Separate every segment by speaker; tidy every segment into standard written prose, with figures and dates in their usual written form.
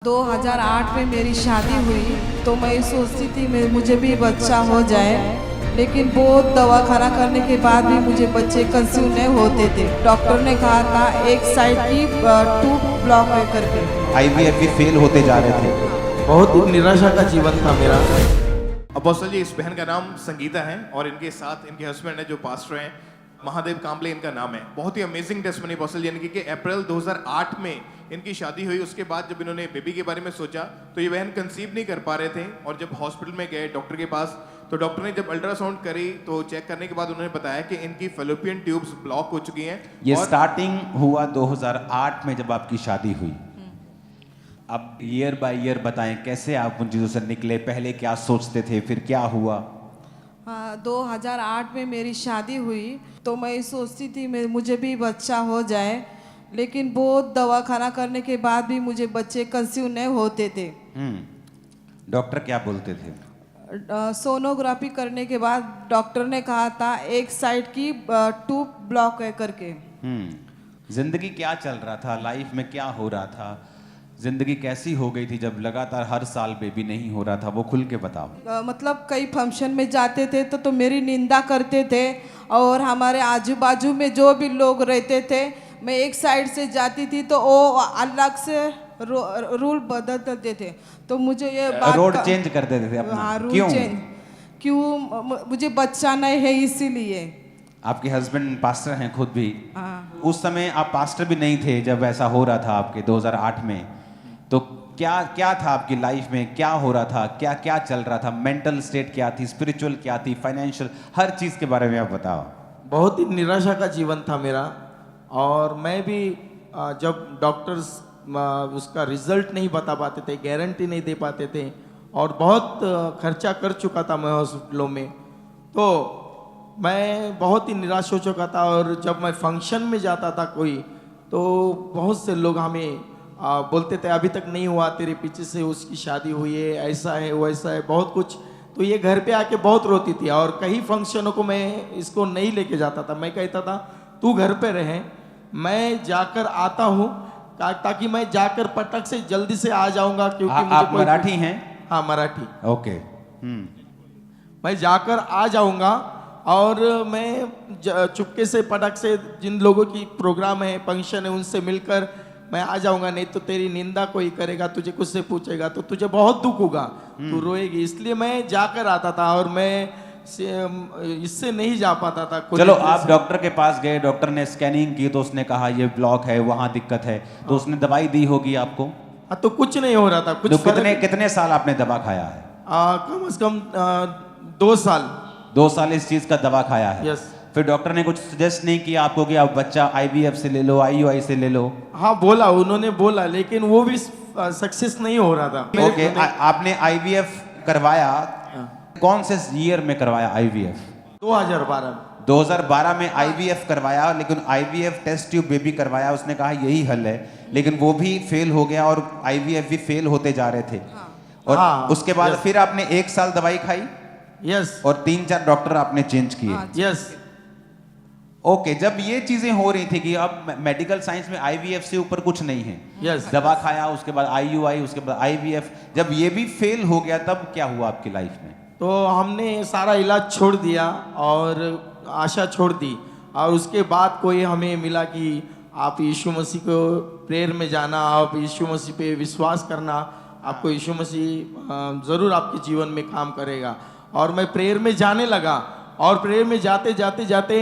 Speaker 1: 2008 में मेरी शादी हुई तो मैं सोचती थी मुझे भी बच्चा हो जाए, लेकिन बहुत दवा खाना करने के बाद भी मुझे बच्चे कंसीव नहीं होते थे। डॉक्टर ने कहा था एक साइड की ट्यूब ब्लॉक है करके।
Speaker 2: आईवीएफ भी फेल होते जा रहे थे।
Speaker 3: बहुत निराशा का जीवन था मेरा।
Speaker 4: अपोस्टल जी, इस बहन का नाम संगीता है और इनके साथ इनके हस्बैंड है जो पास्टर हैं, महादेव कांबले इनका नाम है। बहुत ही अमेजिंग टेस्टमनी अपोस्टल जी, यानी कि अप्रैल 2008 में इनकी शादी हुई। उसके बाद जब इन्होंने बेबी के बारे में सोचा तो ये बहन कंसीव नहीं कर पा रहे थे और जब हॉस्पिटल में गए डॉक्टर के पास तो डॉक्टर ने जब अल्ट्रासाउंड करी तो चेक करने के बाद उन्होंने बताया कि इनकी फैलोपियन ट्यूब्स ब्लॉक हो चुकी हैं।
Speaker 2: ये
Speaker 4: और
Speaker 2: स्टार्टिंग हुआ 2008 में जब आपकी शादी हुई। अब ईयर बाय ईयर बताएं कैसे आप उन चीज़ों से निकले, पहले क्या सोचते थे, फिर क्या हुआ?
Speaker 1: 2008 में मेरी शादी हुई तो मैं सोचती थी मुझे भी बच्चा हो जाए, लेकिन बहुत दवा खाना करने के बाद भी मुझे बच्चे कंसीव नहीं होते थे।
Speaker 2: डॉक्टर क्या बोलते थे?
Speaker 1: सोनोग्राफी करने के बाद डॉक्टर ने कहा था एक साइड की ट्यूब ब्लॉक है करके।
Speaker 2: जिंदगी क्या चल रहा था, लाइफ में क्या हो रहा था, जिंदगी कैसी हो गई थी जब लगातार हर साल बेबी नहीं हो रहा था, वो खुल के बताओ।
Speaker 1: मतलब कई फंक्शन में जाते थे तो मेरी निंदा करते थे और हमारे आजू बाजू में जो भी लोग रहते थे, मैं एक साइड से जाती थी तो वो अलग से रूल बदल देते थे। तो मुझे ये बात
Speaker 2: रोड चेंज कर देते थे अपना।
Speaker 1: हाँ, रूल
Speaker 2: क्यों?
Speaker 1: चेंज क्यों? मुझे बच्चा नहीं है इसीलिए।
Speaker 2: आपके हस्बैंड पास्टर हैं खुद भी।
Speaker 1: हाँ।
Speaker 2: उस समय आप पास्टर भी नहीं थे जब ऐसा हो रहा था आपके 2008 में। तो क्या क्या था आपकी लाइफ में, क्या हो रहा था, क्या क्या चल रहा था, मेंटल स्टेट क्या थी, स्पिरिचुअल क्या थी, फाइनेंशियल, हर चीज़ के बारे में आप बताओ।
Speaker 3: बहुत ही निराशा का जीवन था मेरा। और मैं भी जब डॉक्टर्स उसका रिजल्ट नहीं बता पाते थे, गारंटी नहीं दे पाते थे और बहुत खर्चा कर चुका था मैं हॉस्पिटलों में, तो मैं बहुत ही निराश हो चुका था। और जब मैं फंक्शन में जाता था कोई, तो बहुत से लोग हमें बोलते थे अभी तक नहीं हुआ, तेरे पीछे से उसकी शादी हुई है, ऐसा है वैसा है, बहुत कुछ। तो ये घर पे आके बहुत रोती थी और कई फंक्शनों को मैं इसको नहीं लेके जाता था। मैं कहता था तू घर पे रहे, मैं जाकर आता हूँ, ताकि मैं जाकर पटक से जल्दी से आ जाऊंगा। क्योंकि
Speaker 2: आप मराठी हैं?
Speaker 3: हाँ, मराठी।
Speaker 2: ओके।
Speaker 3: मैं जाकर आ जाऊंगा और मैं चुपके से पटक से जिन लोगों की प्रोग्राम है, फंक्शन है, उनसे मिलकर मैं आ जाऊंगा। नहीं तो तेरी निंदा कोई करेगा, तुझे कुछ से पूछेगा तो तुझे बहुत दुख होगा, तू रोएगी। इसलिए मैं जाकर आता था और मैं इससे नहीं जा पाता था।
Speaker 2: चलो, आप डॉक्टर के पास गए, डॉक्टर ने स्कैनिंग की तो उसने कहा ये ब्लॉक है, वहाँ दिक्कत है, तो उसने दवाई दी होगी आपको।
Speaker 3: हाँ, तो कुछ नहीं हो रहा था। कुछ
Speaker 2: तो कितने साल आपने दवा खाया है?
Speaker 3: कम से कम 2 साल।
Speaker 2: 2 साल इस चीज का दवा खाया है?
Speaker 3: यस।
Speaker 2: फिर डॉक्टर ने कुछ सजेस्ट नहीं किया आपको कि आप बच्चा आईवीएफ से ले लो, आईयूआई से ले लो?
Speaker 3: हाँ, बोला, उन्होंने बोला, लेकिन वो भी सक्सेस नहीं हो रहा था।
Speaker 2: ओके, आपने आईवीएफ करवाया? कौन से ईयर में करवाया आईवीएफ? 2012 में आईवीएफ करवाया, लेकिन आईवीएफ टेस्ट ट्यूब बेबी करवाया, उसने कहा यही हल है, लेकिन वो भी फेल हो गया और आईवीएफ भी फेल होते जा रहे थे। और उसके बाद फिर आपने 1 साल दवाई खाई?
Speaker 3: यस।
Speaker 2: और 3-4 डॉक्टर आपने चेंज किए?
Speaker 3: यस।
Speaker 2: ओके, जब ये चीजें हो रही थी कि अब मेडिकल साइंस में आईवीएफ से ऊपर कुछ नहीं है,
Speaker 3: यस,
Speaker 2: दवा खाया, उसके बाद आईयूआई, उसके बाद आईवीएफ, जब ये भी फेल हो गया तब क्या हुआ आपकी लाइफ में?
Speaker 3: तो हमने सारा इलाज छोड़ दिया और आशा छोड़ दी। और उसके बाद कोई हमें मिला कि आप यीशु मसीह को प्रेयर में जाना, आप यीशु मसीह पे विश्वास करना, आपको यीशु मसीह ज़रूर आपके जीवन में काम करेगा। और मैं प्रेयर में जाने लगा और प्रेयर में जाते जाते जाते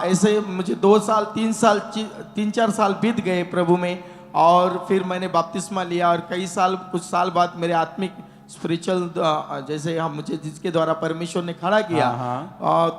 Speaker 3: ऐसे मुझे 2 साल 3-4 साल बीत गए प्रभु में। और फिर मैंने बपतिस्मा लिया और कुछ साल बाद मेरे आत्मिक स्पिरिचुअल जैसे हम मुझे जिसके द्वारा परमेश्वर ने खड़ा किया,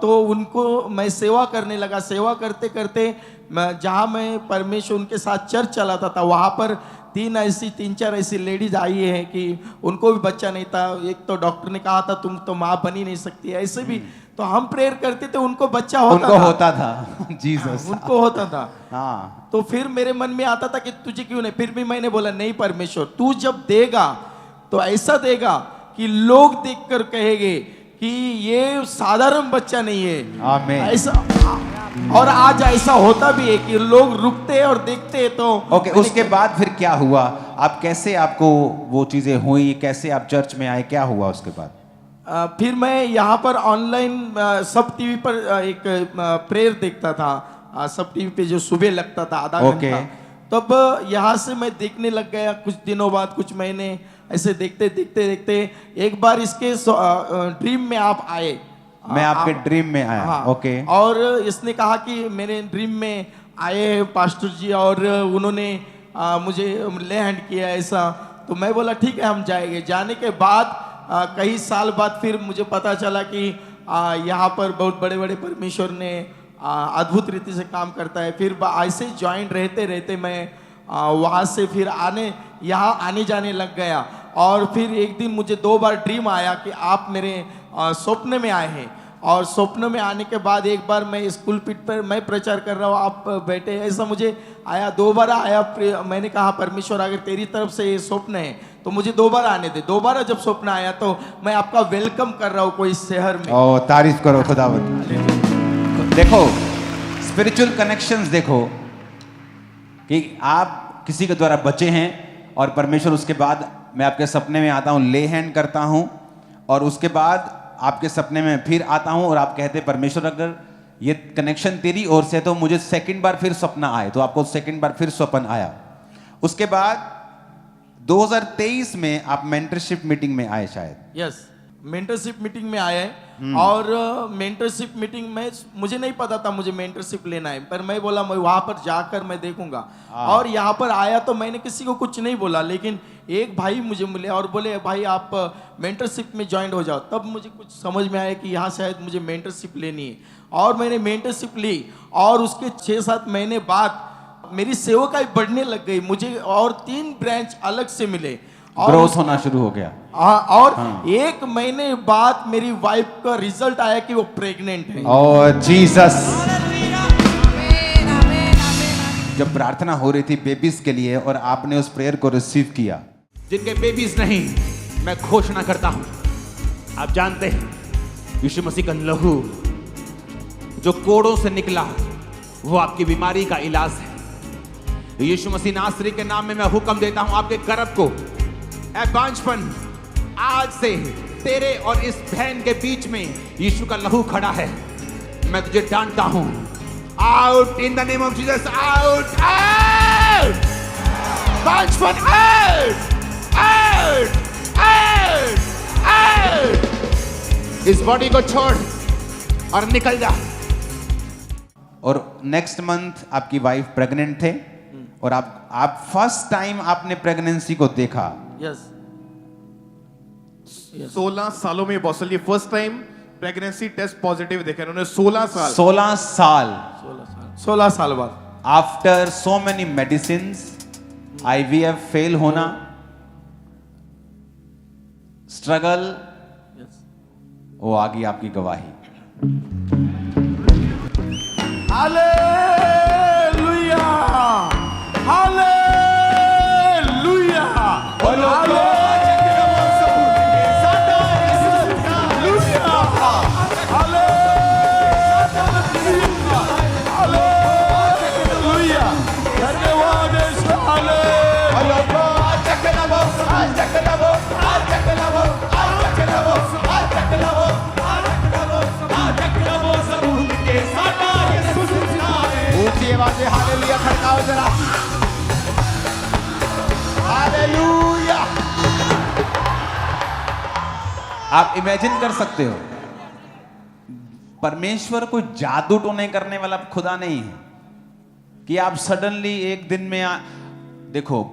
Speaker 3: तो उनको मैं सेवा करने लगा। सेवा करते करते जहाँ मैं परमेश्वर उनके साथ चर्च चलाता था, वहाँ पर 3-4 ऐसी लेडीज आई हैं कि उनको भी बच्चा नहीं था। एक तो डॉक्टर ने कहा था तुम तो माँ बनी नहीं सकती, ऐसे भी। तो हम प्रेयर करते थे, उनको बच्चा होता था। जीसस, उनको होता था। हाँ। तो फिर मेरे मन में आता था कि तुझे क्यों नहीं। फिर भी मैंने बोला नहीं परमेश्वर, तू जब देगा तो ऐसा देगा कि लोग देखकर कहेंगे कि ये साधारण बच्चा नहीं है।
Speaker 2: आमीन।
Speaker 3: ऐसा और आज ऐसा होता भी है कि लोग रुकते हैं और देखते हैं तो
Speaker 2: ओके, उसके बाद फिर क्या हुआ? आप कैसे, आपको वो चीजें हुई, कैसे आप चर्च में आए, क्या हुआ उसके बाद?
Speaker 3: फिर मैं यहाँ पर ऑनलाइन सब टीवी पर एक प्रेयर देखता था, सब टीवी पे जो सुबह लगता था आधा
Speaker 2: ओके।
Speaker 3: घंटा, तब यहाँ से मैं देखने लग गया। कुछ दिनों बाद, कुछ महीने ऐसे देखते देखते देखते एक बार इसके ड्रीम में आप आए।
Speaker 2: मैं आपके ड्रीम में आया।
Speaker 3: हाँ,
Speaker 2: ओके।
Speaker 3: और इसने कहा कि मेरे ड्रीम में आए हैं पास्टर जी और उन्होंने मुझे ले हैंड किया ऐसा। तो मैं बोला ठीक है हम जाएंगे। जाने के बाद कई साल बाद फिर मुझे पता चला कि यहाँ पर बहुत बड़े बड़े परमेश्वर ने अद्भुत रीति से काम करता है। फिर ऐसे ज्वाइंट रहते रहते मैं वहाँ से फिर यहाँ आने जाने लग गया। और फिर एक दिन मुझे 2 बार ड्रीम आया कि आप मेरे स्वप्न में आए हैं। और स्वप्न में आने के बाद एक बार मैं स्कूल पीठ पर मैं प्रचार कर रहा हूँ, आप बैठे, ऐसा मुझे आया। 2 बार आया। मैंने कहा परमेश्वर अगर तेरी तरफ से ये स्वप्न है तो मुझे 2 बार आने दे। 2 बार जब स्वप्न आया तो मैं आपका वेलकम कर रहा हूँ कोई शहर में।
Speaker 2: ओ, तारीफ करो खुदावंद। देखो स्पिरिचुअल कनेक्शंस, देखो कि आप किसी के द्वारा बचे हैं और परमेश्वर उसके बाद मैं आपके सपने में आता हूं, ले हैंड करता हूं, और उसके बाद आपके सपने में फिर आता हूं और आप कहते परमेश्वर अगर ये कनेक्शन तेरी ओर से तो मुझे सेकंड बार फिर सपना आए, तो आपको सेकंड बार फिर स्वप्न आया। उसके बाद 2023 में आप मेंटरशिप मीटिंग में आए शायद।
Speaker 3: यस, मेंटरशिप मीटिंग में आए। और मेंटरशिप मीटिंग में मुझे नहीं पता था मुझे मेंटरशिप लेना है, पर मैं बोला मैं वहां पर जाकर मैं देखूंगा। और यहाँ पर आया तो मैंने किसी को कुछ नहीं बोला, लेकिन एक भाई मुझे मिले और बोले भाई आप मेंटरशिप में ज्वाइन हो जाओ। तब मुझे कुछ समझ में आया कि यहाँ शायद मुझे मेंटरशिप लेनी है। और मैंने मेंटरशिप ली और उसके 6-7 महीने बाद मेरी सेवकाई बढ़ने लग गई मुझे, और 3 ब्रांच अलग से मिले और
Speaker 2: ग्रोथ होना शुरू हो गया।
Speaker 3: और 1 महीने बाद मेरी वाइफ का रिजल्ट आया कि वो प्रेग्नेंट है।
Speaker 2: और जीसस, जब प्रार्थना हो रही थी बेबीज के लिए और आपने उस प्रेयर को रिसीव किया,
Speaker 5: जिनके बेबीज नहीं, मैं घोषणा करता हूं, आप जानते हैं यीशु मसीह का लहू जो कोड़ों से निकला वो आपकी बीमारी का इलाज है। यीशु मसीह नासरी के नाम में मैं हुक्म देता हूं आपके गर्भ को, ऐ बांझपन, आज से तेरे और इस बहन के बीच में यीशु का लहू खड़ा है। मैं तुझे डांटता हूं, out in the name of Jesus, out, out, बांझपन, आउट, आउट, आउट, आउट, इस बॉडी को छोड़ और निकल जा।
Speaker 2: और नेक्स्ट मंथ आपकी वाइफ प्रेग्नेंट थे और आप फर्स्ट टाइम आपने प्रेगनेंसी को देखा।
Speaker 3: यस,
Speaker 4: 16 सालों में apostle ji first time pregnancy test positive देखा उन्होंने। 16 साल
Speaker 2: 16 साल
Speaker 3: 16 साल बाद
Speaker 2: after so many medicine, IVF fail होना, स्ट्रगल, वो आ गई आपकी गवाही।
Speaker 3: हालेलुया, हालेलुया,
Speaker 5: हालेलुया खड़काओ जरा, हालेलुया।
Speaker 2: आप इमेजिन कर सकते हो, परमेश्वर कोई जादू टोने करने वाला खुदा नहीं है कि आप सडनली एक दिन में देखो,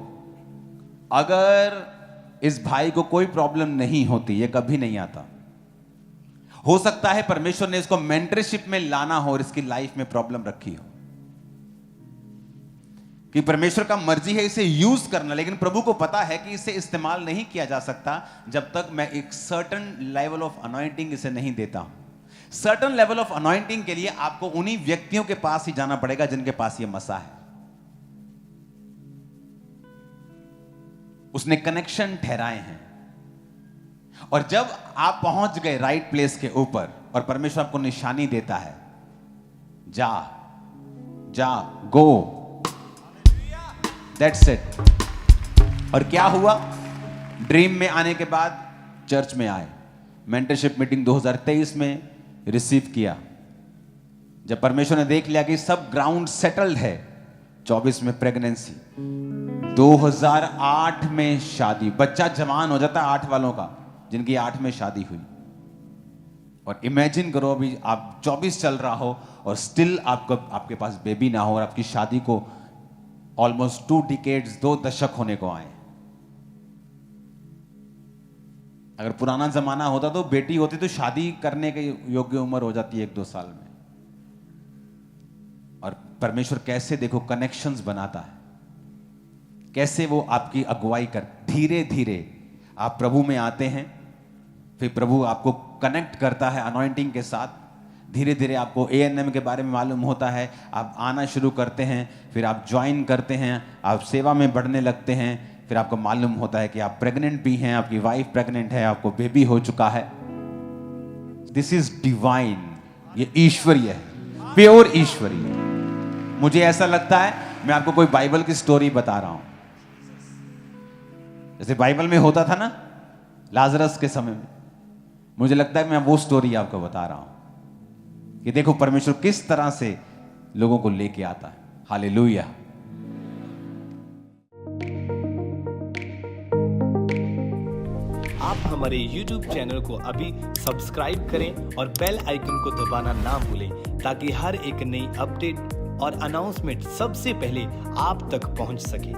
Speaker 2: अगर इस भाई को कोई प्रॉब्लम नहीं होती, ये कभी नहीं आता। हो सकता है परमेश्वर ने इसको मेंटरशिप में लाना हो और इसकी लाइफ में प्रॉब्लम रखी हो, कि परमेश्वर का मर्जी है इसे यूज करना, लेकिन प्रभु को पता है कि इसे इस्तेमाल नहीं किया जा सकता जब तक मैं एक सर्टेन लेवल ऑफ अनॉइंटिंग इसे नहीं देता हूं। सर्टेन लेवल ऑफ अनॉइंटिंग के लिए आपको उन्हीं व्यक्तियों के पास ही जाना पड़ेगा जिनके पास ये मसा है। उसने कनेक्शन ठहराए हैं, और जब आप पहुंच गए राइट प्लेस के ऊपर और परमेश्वर आपको निशानी देता है, जा जा, गो, दैट्स इट। और क्या हुआ? ड्रीम में आने के बाद चर्च में आए, मेंटरशिप मीटिंग 2023 में रिसीव किया। जब परमेश्वर ने देख लिया कि सब ग्राउंड सेटल्ड है, 24 में प्रेगनेंसी, 2008 में शादी, बच्चा जवान हो जाता है 8 वालों का, जिनकी 8 में शादी हुई। और इमेजिन करो अभी आप 24 चल रहा हो और स्टिल आपके पास बेबी ना हो, और आपकी शादी को ऑलमोस्ट 2 डिकेड्स, 2 दशक होने को आए। अगर पुराना जमाना होता तो बेटी होती तो शादी करने के योग्य उम्र हो जाती है 1-2 साल में। और परमेश्वर कैसे देखो कनेक्शंस बनाता है, कैसे वो आपकी अगुवाई कर, धीरे धीरे आप प्रभु में आते हैं, फिर प्रभु आपको कनेक्ट करता है अनॉइंटिंग के साथ। धीरे धीरे आपको ANM के बारे में मालूम होता है, आप आना शुरू करते हैं, फिर आप ज्वाइन करते हैं, आप सेवा में बढ़ने लगते हैं, फिर आपको मालूम होता है कि आप प्रेग्नेंट भी हैं, आपकी वाइफ प्रेग्नेंट है, आपको बेबी हो चुका है। दिस इज डिवाइन, ये ईश्वरीय है, प्योर ईश्वरीय। मुझे ऐसा लगता है मैं आपको कोई बाइबल की स्टोरी बता रहा हूं, जैसे बाइबल में होता था ना लाजरस के समय में। मुझे लगता है मैं वो स्टोरी आपको बता रहा हूं कि देखो परमेश्वर किस तरह से लोगों को लेके आता है। हालेलुया।
Speaker 6: आप हमारे YouTube चैनल को अभी सब्सक्राइब करें और बेल आइकन को दबाना ना भूलें, ताकि हर एक नई अपडेट और अनाउंसमेंट सबसे पहले आप तक पहुंच सके।